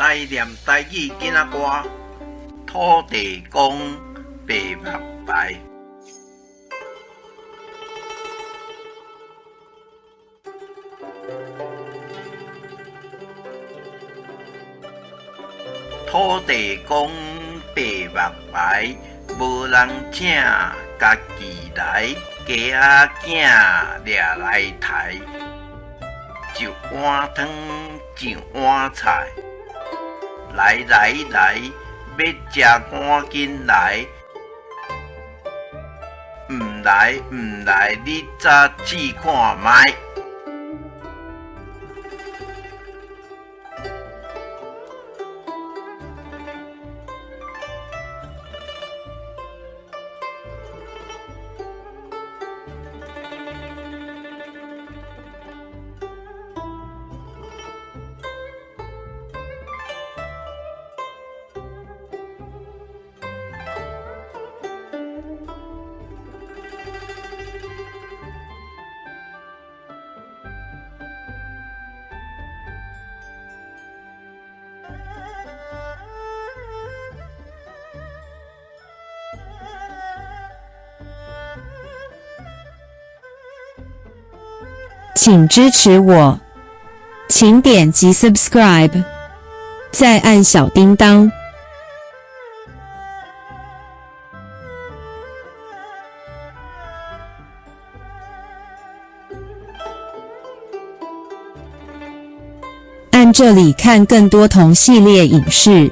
来念台语囡仔歌，土地公白目牌。土地公白目牌，无人请，家己来，家仔囝掠来抬。一碗汤，一碗菜，来，要食赶紧来，毋来，你早试看卖。请支持我，请点击 subscribe， 再按小叮当。按这里看更多同系列影视。